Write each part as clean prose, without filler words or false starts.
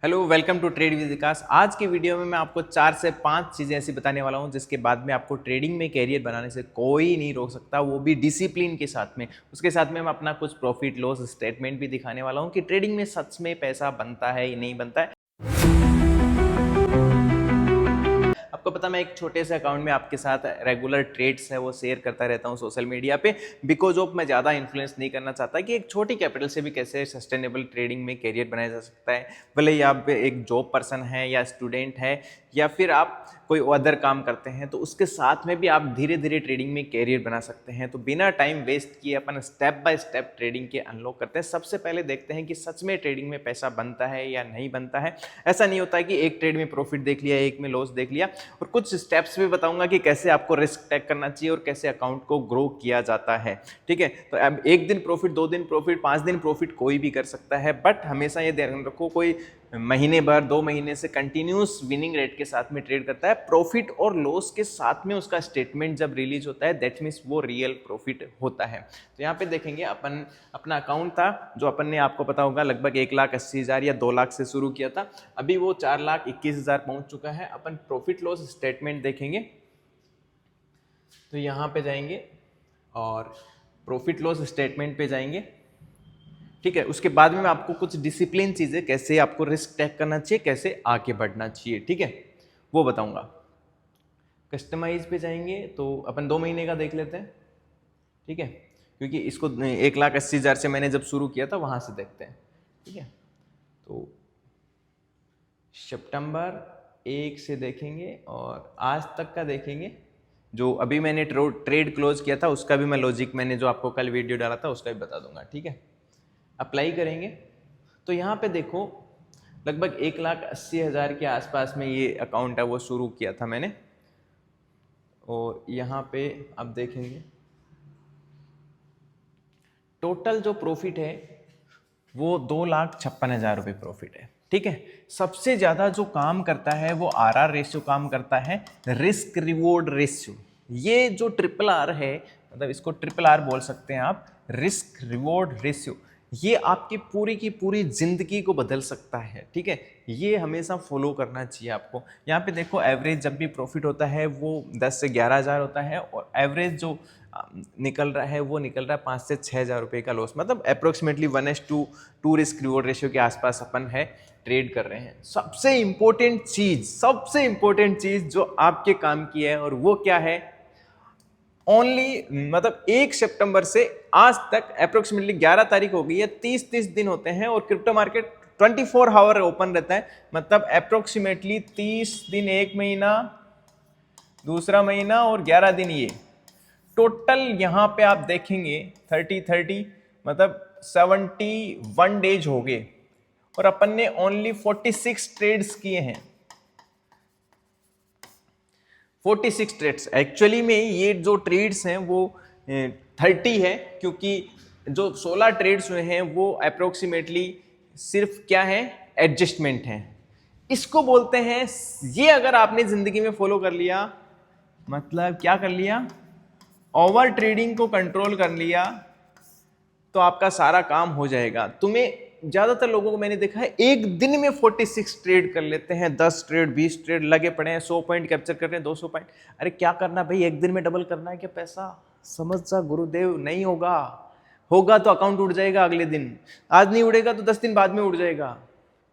Hello, welcome to trade with Vikas. आज के video में मैं आपको 4 से 5 चीज़ें ऐसी बताने वाला हूं जिसके बाद में आपको ट्रेडिंग में कैरियर बनाने से कोई नहीं रोक सकता, वो भी डिसिप्लिन के साथ में। उसके साथ में मैं अपना कुछ प्रॉफिट लॉस स्टेटमेंट भी दिखाने वाला हूं कि ट्रेडिंग में सच में पैसा बनता है या नहीं बनता है। आपको पता, मैं एक छोटे से अकाउंट में आपके साथ रेगुलर ट्रेड्स है वो शेयर करता रहता हूँ सोशल मीडिया पे, बिकॉज ऑफ मैं ज़्यादा इन्फ्लुएंस नहीं करना चाहता कि एक छोटी कैपिटल से भी कैसे सस्टेनेबल ट्रेडिंग में कैरियर बनाया जा सकता है। भले ही आप एक जॉब पर्सन है या स्टूडेंट है या फिर आप कोई अदर काम करते हैं, तो उसके साथ में भी आप धीरे धीरे ट्रेडिंग में कैरियर बना सकते हैं। तो बिना टाइम वेस्ट किए अपन स्टेप बाय स्टेप ट्रेडिंग के अनलॉक करते हैं। सबसे पहले देखते हैं कि सच में ट्रेडिंग में पैसा बनता है या नहीं बनता है। ऐसा नहीं होता है कि एक ट्रेड में प्रॉफिट देख लिया, एक में लॉस देख लिया। और कुछ स्टेप्स भी बताऊंगा कि कैसे आपको रिस्क टेक करना चाहिए और कैसे अकाउंट को ग्रो किया जाता है। ठीक है, तो अब एक दिन प्रॉफिट, 2 दिन प्रॉफिट, 5 दिन प्रॉफिट कोई भी कर सकता है, बट हमेशा ये ध्यान रखो कोई महीने भर 2 महीने से कंटिन्यूस विनिंग रेट के साथ में ट्रेड करता है। प्रॉफिट और लॉस के साथ में उसका स्टेटमेंट जब रिलीज होता है, दैट मीन्स वो रियल प्रॉफिट होता है। तो यहाँ पे देखेंगे अपन, अपना अकाउंट था जो अपन ने, आपको पता होगा, लगभग 1,80,000 या 2 लाख से शुरू किया था। अभी वो 4,21,000 पहुंच चुका है। अपन प्रॉफिट लॉस स्टेटमेंट देखेंगे, तो यहाँ पे जाएंगे और प्रॉफिट लॉस स्टेटमेंट पे जाएंगे। ठीक है, उसके बाद में मैं आपको कुछ डिसिप्लिन चीज़ें, कैसे आपको रिस्क टेक करना चाहिए, कैसे आगे बढ़ना चाहिए, ठीक है, वो बताऊंगा। कस्टमाइज पे जाएंगे तो अपन 2 महीने का देख लेते हैं। ठीक है, क्योंकि इसको 1,80,000 से मैंने जब शुरू किया था वहाँ से देखते हैं। ठीक है, तो सितंबर 1 से देखेंगे और आज तक का देखेंगे। जो अभी मैंने ट्रेड क्लोज किया था उसका भी मैं लॉजिक, मैंने जो आपको कल वीडियो डाला था उसका भी बता दूंगा। ठीक है, अप्लाई करेंगे तो यहाँ पे देखो लगभग 1,80,000 के आसपास में ये अकाउंट है वो शुरू किया था मैंने। और यहाँ पे अब देखेंगे टोटल जो प्रॉफिट है वो 2,56,000 रुपये प्रॉफिट है। ठीक है, सबसे ज़्यादा जो काम करता है वो RR रेशियो काम करता है, रिस्क रिवॉर्ड रेशियो। ये जो RRR है, मतलब इसको RRR बोल सकते हैं आप, रिस्क रिवॉर्ड रेशियो। ये आपकी पूरी की पूरी जिंदगी को बदल सकता है। ठीक है, ये हमेशा फॉलो करना चाहिए आपको। यहाँ पे देखो एवरेज जब भी प्रॉफिट होता है वो 10 से 11,000 होता है, और एवरेज जो निकल रहा है वो निकल रहा है 5 से 6,000 रुपये का लॉस, मतलब अप्रोक्सीमेटली 1:2 रिस्क रिवॉर्ड रेशियो के आसपास अपन है ट्रेड कर रहे हैं। सबसे इंपॉर्टेंट चीज जो आपके काम की है, और वो क्या है, ओनली, मतलब 1 सितंबर से आज तक अप्रोक्सीमेटली 11 तारीख हो गई है, 30 दिन होते हैं, और क्रिप्टो मार्केट 24 आवर ओपन रहता है। मतलब अप्रोक्सीमेटली 30 दिन, 1 महीना, दूसरा महीना और 11 दिन, ये टोटल यहाँ पे आप देखेंगे 30 मतलब 71 डेज हो गए, और अपन ने ओनली 46 ट्रेड्स किए हैं। 46 ट्रेड्स, एक्चुअली में ये जो ट्रेड्स हैं वो 30 है, क्योंकि जो 16 ट्रेड्स हुए हैं वो अप्रोक्सीमेटली सिर्फ क्या है, एडजस्टमेंट है। इसको बोलते हैं, ये अगर आपने जिंदगी में फॉलो कर लिया, मतलब क्या कर लिया, ओवर ट्रेडिंग को कंट्रोल कर लिया, तो आपका सारा काम हो जाएगा। तुम्हें, ज्यादातर लोगों को मैंने देखा है एक दिन में 46 ट्रेड कर लेते हैं, 10 ट्रेड 20 ट्रेड लगे पड़े हैं, 100 पॉइंट कैप्चर कर रहे हैं, 200 पॉइंट। अरे क्या करना भाई, एक दिन में डबल करना है क्या पैसा? समझ जा गुरुदेव, नहीं होगा। होगा तो अकाउंट उड़ जाएगा अगले दिन, आज नहीं उड़ेगा तो 10 दिन बाद में उड़ जाएगा।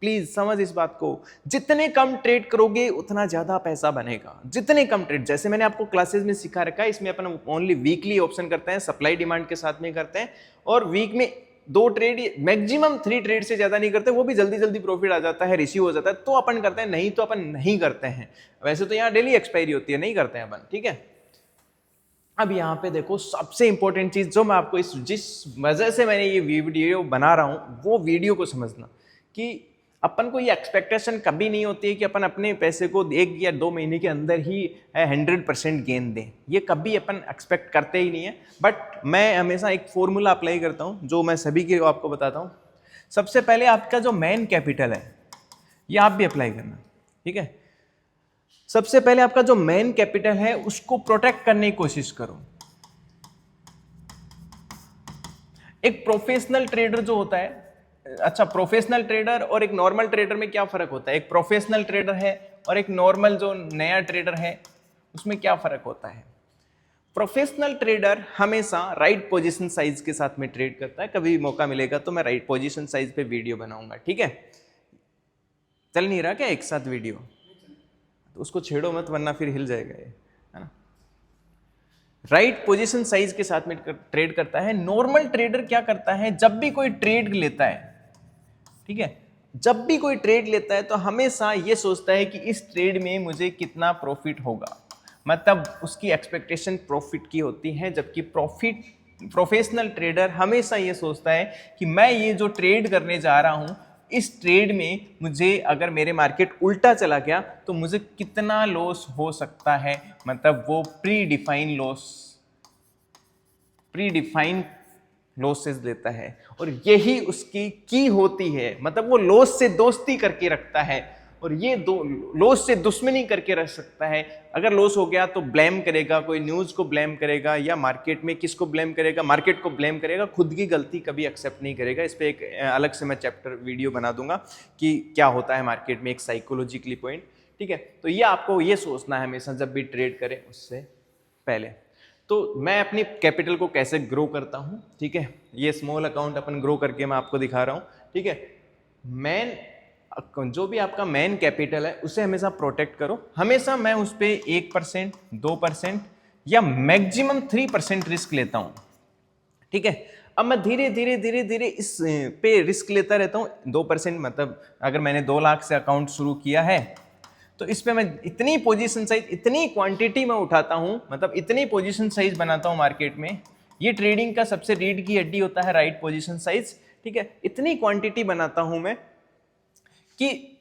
प्लीज समझ इस बात को, जितने कम ट्रेड करोगे उतना ज्यादा पैसा बनेगा। जितने कम ट्रेड, जैसे मैंने आपको क्लासेस में सिखा रखा है, इसमें अपन ओनली वीकली ऑप्शन करते हैं, सप्लाई डिमांड के साथ में करते हैं, और वीक में 2 ट्रेड, मैक्सिमम 3 ट्रेड से ज्यादा नहीं करते, वो भी जल्दी जल्दी प्रॉफिट आ जाता है, रिसीव हो जाता है तो अपन करते हैं, नहीं तो अपन नहीं करते हैं। वैसे तो यहाँ डेली एक्सपायरी होती है, नहीं करते हैं अपन। ठीक है, अब यहाँ पे देखो सबसे इंपॉर्टेंट चीज जो मैं आपको, जिस वजह से मैंने ये वीडियो बना रहा हूँ, वो वीडियो को समझना कि अपन को ये एक्सपेक्टेशन कभी नहीं होती है कि अपन अपने पैसे को 1 या 2 महीने के अंदर ही 100% गेन दें। ये कभी अपन एक्सपेक्ट करते ही नहीं है। बट मैं हमेशा एक फॉर्मूला अप्लाई करता हूँ जो मैं सभी के आपको बताता हूँ। सबसे पहले आपका जो मेन कैपिटल है, ये आप भी अप्लाई करना। ठीक है, सबसे पहले आपका जो मेन कैपिटल है उसको प्रोटेक्ट करने की कोशिश करो। एक प्रोफेशनल ट्रेडर जो होता है अच्छा, प्रोफेशनल ट्रेडर और एक नॉर्मल ट्रेडर में क्या फर्क होता है? एक प्रोफेशनल ट्रेडर है और एक नॉर्मल जो नया ट्रेडर है, उसमें क्या फर्क होता है? प्रोफेशनल ट्रेडर हमेशा राइट पोजीशन साइज के साथ में ट्रेड करता है। कभी मौका मिलेगा तो मैं राइट पोजीशन साइज पे वीडियो बनाऊंगा, ठीक है? चल नहीं रहा क्या एक साथ वीडियो? तो उसको छेड़ो मत वरना फिर हिल जाएगा ये, है ना? राइट पोजीशन साइज के साथ में ट्रेड करता है। नॉर्मल ट्रेडर क्या करता है, जब भी कोई ट्रेड लेता है, ठीक है, जब भी कोई ट्रेड लेता है तो हमेशा ये सोचता है कि इस ट्रेड में मुझे कितना प्रॉफिट होगा, मतलब उसकी एक्सपेक्टेशन प्रॉफिट की होती है। जबकि प्रोफेशनल ट्रेडर हमेशा ये सोचता है कि मैं ये जो ट्रेड करने जा रहा हूं, इस ट्रेड में मुझे अगर मेरे मार्केट उल्टा चला गया तो मुझे कितना लॉस हो सकता है, मतलब वो प्री डिफाइन लॉसेस देता है। और यही उसकी की होती है, मतलब वो लॉस से दोस्ती करके रखता है और ये लॉस से दुश्मनी करके रख सकता है। अगर लॉस हो गया तो ब्लेम करेगा, कोई न्यूज को ब्लेम करेगा या मार्केट में किसको ब्लेम करेगा, मार्केट को ब्लेम करेगा, खुद की गलती कभी एक्सेप्ट नहीं करेगा। इस पे एक अलग से मैं चैप्टर वीडियो बना दूंगा कि क्या होता है मार्केट में, एक साइकोलॉजिकली पॉइंट, ठीक है? तो ये आपको ये सोचना है हमेशा जब भी ट्रेड करें उससे पहले। तो मैं अपनी कैपिटल को कैसे ग्रो करता हूं, ठीक है? ये स्मॉल अकाउंट अपन ग्रो करके मैं आपको दिखा रहा हूं, ठीक है? जो भी आपका मेन कैपिटल है उसे हमेशा प्रोटेक्ट करो। हमेशा मैं उस पर 1%, 2% या मैक्सिमम 3% रिस्क लेता हूं, ठीक है? अब मैं धीरे धीरे इस पे रिस्क लेता रहता हूं। 2% मतलब अगर मैंने 2 लाख से अकाउंट शुरू किया है तो इस पे मैं इतनी पोजीशन साइज, इतनी क्वांटिटी में उठाता हूं, मतलब इतनी पोजीशन साइज बनाता हूं मार्केट में। ये ट्रेडिंग का सबसे रीढ़ की हड्डी होता है, राइट पोजीशन साइज, ठीक है? इतनी क्वांटिटी बनाता हूं मैं कि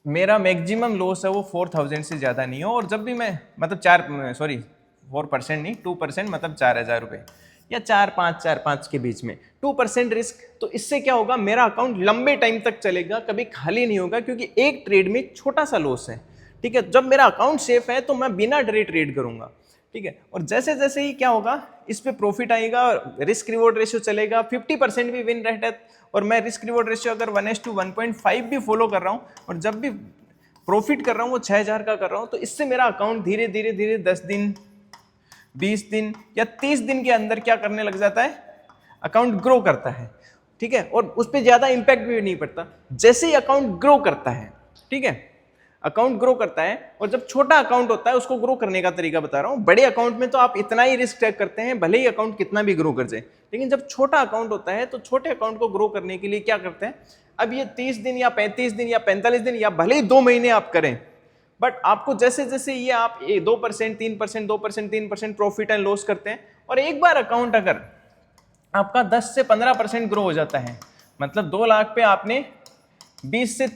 मेरा मैक्सिमम लॉस है वो 4000 से ज़्यादा नहीं हो। और जब भी मैं मतलब 4% नहीं, 2%, मतलब 4000 रुपये या 4-5 के बीच में 2% रिस्क, तो इससे क्या होगा, मेरा अकाउंट लंबे टाइम तक चलेगा, कभी खाली नहीं होगा, क्योंकि एक ट्रेड में छोटा सा लॉस है, ठीक है? जब मेरा अकाउंट सेफ है तो मैं बिना डरे ट्रेड करूंगा, ठीक है? और जैसे जैसे ही क्या होगा, इस पे प्रॉफिट आएगा, रिस्क रिवॉर्ड रेशियो चलेगा, 50% भी विन रेट है। और मैं रिस्क रिवॉर्ड रेशियो अगर 1:1.5 भी फॉलो कर रहा हूं और जब भी प्रॉफिट कर रहा हूं वो 6000 का कर रहा हूं, तो इससे मेरा अकाउंट धीरे धीरे 10 दिन, 20 दिन या 30 दिन के अंदर क्या करने लग जाता है, अकाउंट ग्रो करता है, ठीक है? और उस पर ज्यादा इंपैक्ट भी नहीं पड़ता। जैसे ही अकाउंट ग्रो करता है, ठीक है, अकाउंट ग्रो करता है, और जब छोटा अकाउंट होता है उसको ग्रो करने का तरीका बता रहा हूं। बड़े अकाउंट में तो आप इतना ही रिस्क टेक करते हैं, भले ही अकाउंट कितना भी ग्रो कर जाए, लेकिन जब छोटा अकाउंट होता है तो छोटे अकाउंट को ग्रो करने के लिए क्या करते हैं, अब ये 30 दिन या 35 दिन या 45 दिन या भले ही 2 महीने आप करें, बट आपको जैसे जैसे ये आप 2%, 3%, 2%, 3% प्रॉफिट एंड लॉस करते हैं, और एक बार अकाउंट अगर आपका 10 से 15% ग्रो हो जाता है, मतलब 2 लाख पे आपने 20 से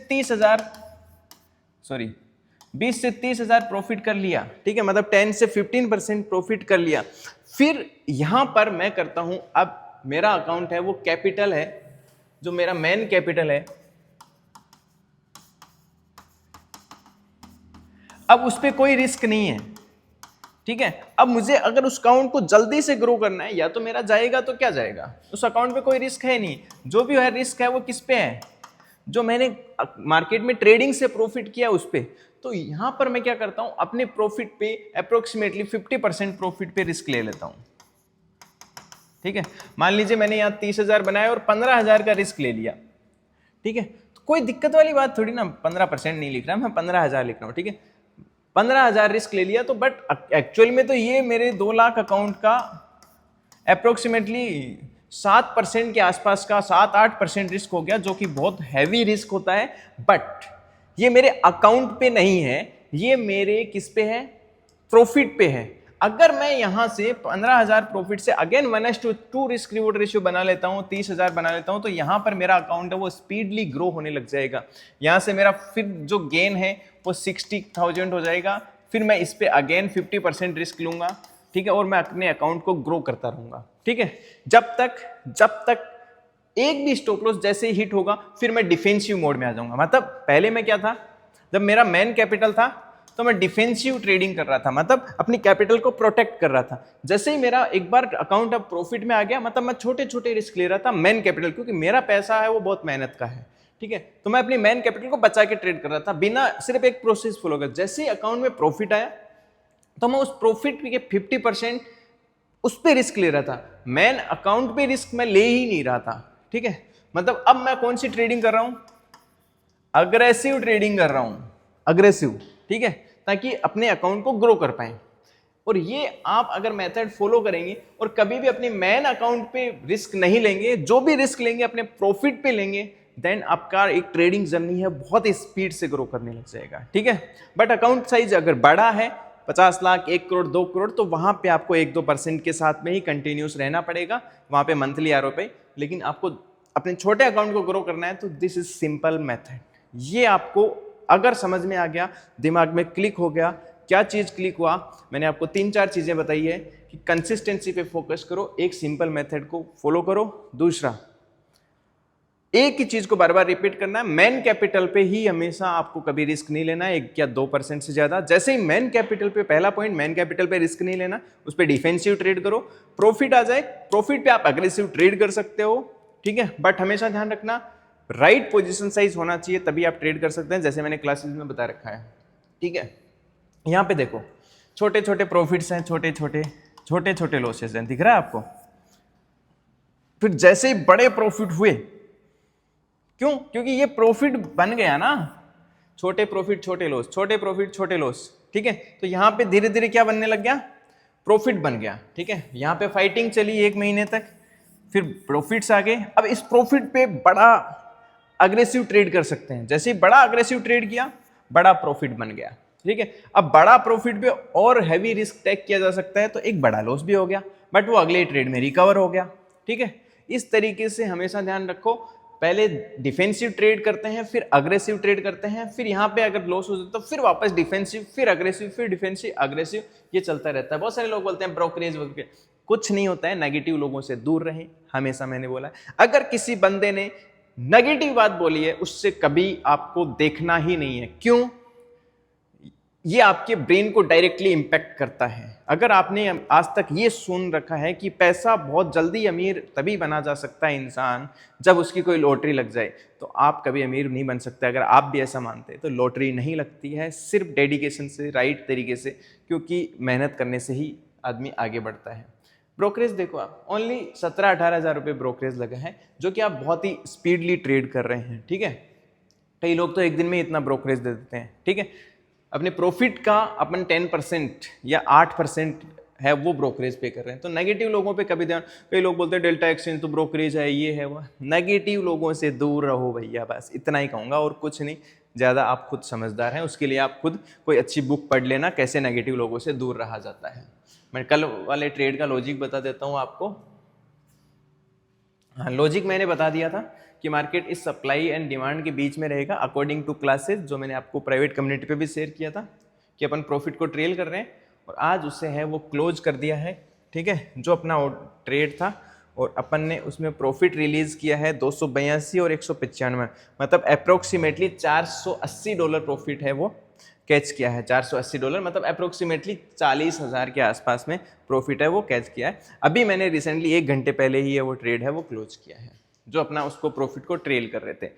30 हजार प्रॉफिट कर लिया, ठीक है? मतलब 10 से 15% प्रॉफिट कर लिया। फिर यहां पर मैं करता हूं, अब मेरा अकाउंट है वो कैपिटल है, जो मेरा मेन कैपिटल है, अब उस पर कोई रिस्क नहीं है, ठीक है? अब मुझे अगर उस अकाउंट को जल्दी से ग्रो करना है, या तो मेरा जाएगा तो क्या जाएगा, उस अकाउंट पे कोई रिस्क है नहीं। जो भी है रिस्क है वो किस पे है, जो मैंने मार्केट में ट्रेडिंग से प्रॉफिट किया उस पे। तो यहां पर मैं क्या करता हूं, अपने प्रॉफिट पे अप्रोक्सीमेटली 50% प्रॉफिट पे रिस्क ले लेता हूं, ठीक है? मान लीजिए मैंने यहां 30,000 बनाया और 15,000 का रिस्क ले लिया, ठीक है? तो कोई दिक्कत वाली बात थोड़ी ना, 15% नहीं लिख रहा मैं, 15,000 लिख रहा हूं, ठीक है? 15,000 रिस्क ले लिया, तो बट एक्चुअल में तो ये मेरे 2 लाख अकाउंट का अप्रोक्सीमेटली 7% के आसपास का, 7-8% रिस्क हो गया, जो कि बहुत हैवी रिस्क होता है। बट ये मेरे अकाउंट पे नहीं है, ये मेरे किस पे है, प्रॉफिट पे है। अगर मैं यहां से 15,000 प्रॉफिट से अगेन 1:2 रिस्क रिवॉर्ड रेशियो बना लेता हूं, 30,000 बना लेता हूं, तो यहां पर मेरा अकाउंट है वो स्पीडली ग्रो होने लग जाएगा। यहां से मेरा फिर जो गेन है वो 60,000 हो जाएगा। फिर मैं इस पे अगेन 50% रिस्क लूंगा, ठीक है? और मैं अपने अकाउंट को ग्रो करता रहूंगा, ठीक है? जब तक एक भी स्टॉप लॉस जैसे ही हिट होगा, फिर मैं डिफेंसिव मोड में आ जाऊंगा। मतलब पहले मैं क्या था, जब मेरा मेन कैपिटल था तो मैं डिफेंसिव ट्रेडिंग कर रहा था, मतलब अपनी कैपिटल को प्रोटेक्ट कर रहा था। जैसे ही मेरा एक बार अकाउंट अब प्रॉफिट में आ गया, मतलब मैं छोटे छोटे रिस्क ले रहा था मेन कैपिटल, क्योंकि मेरा पैसा है वो बहुत मेहनत का है, ठीक है, तो मैं अपनी मेन कैपिटल को बचा के ट्रेड कर रहा था बिना, सिर्फ एक प्रोसेस फॉलो कर। जैसे ही अकाउंट में प्रॉफिट आया तो मैं उस प्रॉफिट के 50% उस पे रिस्क ले रहा था, मेन अकाउंट पे रिस्क मैं ले ही नहीं रहा था, ठीक है। मतलब अब मैं कौन सी ट्रेडिंग कर रहा हूं, अग्रेसिव ट्रेडिंग कर रहा हूं, अग्रेसिव, ठीक है, ताकि अपने अकाउंट को ग्रो कर पाए। और ये आप अगर मेथड फॉलो करेंगे और कभी भी अपने मेन अकाउंट पे रिस्क नहीं लेंगे, जो भी रिस्क लेंगे अपने प्रॉफिट पे लेंगे, देन आपका एक ट्रेडिंग जर्नी है बहुत स्पीड से ग्रो करने लग जाएगा, ठीक है। बट अकाउंट साइज अगर बड़ा है 50 लाख, 1 करोड़, 2 करोड़, तो वहां पे आपको 1-2% के साथ में ही कंटिन्यूस रहना पड़ेगा, वहां पे मंथली आरओपी। लेकिन आपको अपने छोटे अकाउंट को ग्रो करना है तो दिस इज सिंपल मेथड। ये आपको अगर समझ में आ गया, दिमाग में क्लिक हो गया, क्या चीज क्लिक हुआ, मैंने आपको 3-4 चीजें बताई है कि कंसिस्टेंसी पे फोकस करो, एक सिंपल मेथड को फॉलो करो, दूसरा एक ही चीज को बार बार रिपीट करना है, मेन कैपिटल पे ही हमेशा आपको कभी रिस्क नहीं लेना है 1 या 2% से ज्यादा। जैसे ही मेन कैपिटल पे, पहला पॉइंट, मेन कैपिटल पे रिस्क नहीं लेना, उस पर डिफेंसिव ट्रेड करो, प्रॉफिट आ जाए, प्रॉफिट पे आप अग्रेसिव ट्रेड कर सकते हो, ठीक है। बट हमेशा ध्यान रखना राइट पोजीशन साइज होना चाहिए, तभी आप ट्रेड कर सकते हैं, जैसे मैंने क्लासेस में बता रखा है, ठीक है। यहां पे देखो छोटे छोटे प्रॉफिट्स हैं, छोटे छोटे लॉसेस हैं, दिख रहा है आपको। फिर जैसे ही बड़े प्रॉफिट हुए, क्यों? क्योंकि ये प्रॉफिट बन गया ना, छोटे प्रॉफिट छोटे लॉस, छोटे प्रॉफिट छोटे लॉस, ठीक है। तो यहां पे धीरे धीरे क्या बनने लग गया, प्रॉफिट बन गया, ठीक है। यहां पे फाइटिंग चली 1 महीने तक, फिर प्रॉफिट्स आ गए। अब इस प्रॉफिट पे बड़ा अग्रेसिव ट्रेड कर सकते हैं, जैसे ही बड़ा अग्रेसिव ट्रेड किया, बड़ा प्रॉफिट बन गया, ठीक है। अब बड़ा प्रॉफिट पे और हैवी रिस्क टेक किया जा सकता है, तो एक बड़ा लॉस भी हो गया, बट वो अगले ट्रेड में रिकवर हो गया, ठीक है। इस तरीके से हमेशा ध्यान रखो, पहले डिफेंसिव ट्रेड करते हैं, फिर अग्रेसिव ट्रेड करते हैं, फिर यहाँ पे अगर लॉस हो जाता है तो फिर वापस डिफेंसिव, फिर अग्रेसिव, फिर डिफेंसिव, अग्रेसिव, ये चलता रहता है। बहुत सारे लोग बोलते हैं ब्रोकरेज वगैरह, कुछ नहीं होता है, नेगेटिव लोगों से दूर रहें, हमेशा मैंने बोला है। अगर किसी बंदे ने नेगेटिव बात बोली है, उससे कभी आपको देखना ही नहीं है। क्यों? ये आपके ब्रेन को डायरेक्टली इंपैक्ट करता है। अगर आपने आज तक ये सुन रखा है कि पैसा बहुत जल्दी अमीर तभी बना जा सकता है इंसान जब उसकी कोई लॉटरी लग जाए, तो आप कभी अमीर नहीं बन सकते। अगर आप भी ऐसा मानते हैं तो लॉटरी नहीं लगती है, सिर्फ डेडिकेशन से, राइट तरीके से, क्योंकि मेहनत करने से ही आदमी आगे बढ़ता है। ब्रोकरेज देखो आप, ओनली 17-18 हज़ार रुपये ब्रोकरेज लगा है, जो कि आप बहुत ही स्पीडली ट्रेड कर रहे हैं, ठीक है। कई लोग तो एक दिन में इतना ब्रोकरेज दे देते हैं, ठीक है। अपने प्रॉफिट का अपन 10% या 8% है वो ब्रोकरेज पे कर रहे हैं। तो नेगेटिव लोगों पे कभी ध्यान, कई लोग बोलते हैं डेल्टा एक्सचेंज तो ब्रोकरेज है, ये है वो। नेगेटिव लोगों से दूर रहो भैया, बस इतना ही कहूँगा, और कुछ नहीं। ज़्यादा आप खुद समझदार हैं, उसके लिए आप खुद कोई अच्छी बुक पढ़ लेना, कैसे नेगेटिव लोगों से दूर रहा जाता है। मैं कल वाले ट्रेड का लॉजिक बता देता हूँ आपको। हाँ, लॉजिक मैंने बता दिया था कि मार्केट इस सप्लाई एंड डिमांड के बीच में रहेगा अकॉर्डिंग टू क्लासेस, जो मैंने आपको प्राइवेट कम्युनिटी पे भी शेयर किया था कि अपन प्रॉफिट को ट्रेल कर रहे हैं, और आज उसे है वो क्लोज कर दिया है, ठीक है। जो अपना ट्रेड था और अपन ने उसमें प्रॉफिट रिलीज किया है 282 और 195, मतलब अप्रोक्सीमेटली $480 प्रॉफिट है वो कैच किया है। $480 मतलब अप्रोक्सीमेटली 40,000 के आसपास में प्रॉफिट है वो कैच किया है। अभी मैंने रिसेंटली 1 घंटे पहले ही ये वो ट्रेड है वो क्लोज किया है, जो अपना उसको प्रॉफिट को ट्रेल कर रहे थे।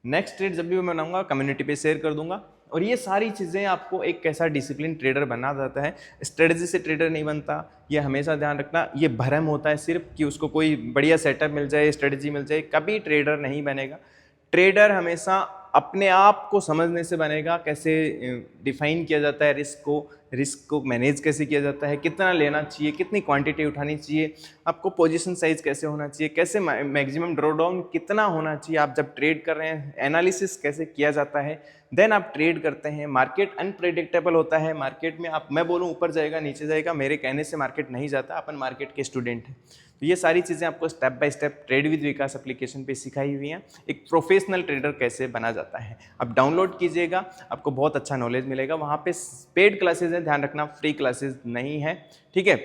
नेक्स्ट ट्रेड जब भी मैं बनाऊंगा कम्युनिटी पे शेयर कर दूंगा। और ये सारी चीज़ें आपको एक कैसा डिसिप्लिन ट्रेडर बना जाता है, स्ट्रेटजी से ट्रेडर नहीं बनता। ये हमेशा ध्यान रखना, ये भ्रम होता है सिर्फ कि उसको कोई बढ़िया सेटअप मिल जाए, स्ट्रेटजी मिल जाए, कभी ट्रेडर नहीं बनेगा। ट्रेडर हमेशा अपने आप को समझने से बनेगा, कैसे डिफाइन किया जाता है रिस्क को मैनेज कैसे किया जाता है, कितना लेना चाहिए, कितनी क्वांटिटी उठानी चाहिए, आपको पोजीशन साइज कैसे होना चाहिए, कैसे मैक्सिमम ड्रॉडाउन कितना होना चाहिए, आप जब ट्रेड कर रहे हैं एनालिसिस कैसे किया जाता है, देन आप ट्रेड करते हैं। मार्केट अनप्रेडिक्टेबल होता है, मार्केट में मैं बोलूँ ऊपर जाएगा नीचे जाएगा, मेरे कहने से मार्केट नहीं जाता, अपन मार्केट के स्टूडेंट हैं। तो ये सारी चीज़ें आपको step by step trade with Vikas application पे सिखाई हुई हैं, एक प्रोफेशनल ट्रेडर कैसे बना जाता है। आप डाउनलोड कीजिएगा, आपको बहुत अच्छा नॉलेज मिलेगा। वहाँ पे पेड क्लासेज हैं, ध्यान रखना फ्री क्लासेज नहीं है, ठीक है।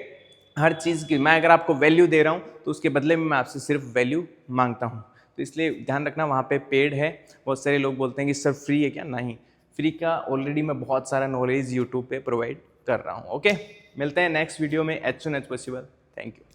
हर चीज़ की मैं अगर आपको वैल्यू दे रहा हूँ तो उसके बदले में मैं आपसे सिर्फ वैल्यू मांगता हूँ, तो इसलिए ध्यान रखना वहाँ पे पेड है। बहुत सारे लोग बोलते हैं कि सर फ्री है क्या, नहीं, फ्री का ऑलरेडी मैं बहुत सारा नॉलेज यूट्यूब पे प्रोवाइड कर रहा हूँ। ओके, मिलते हैं नेक्स्ट वीडियो में as soon as possible. Thank you.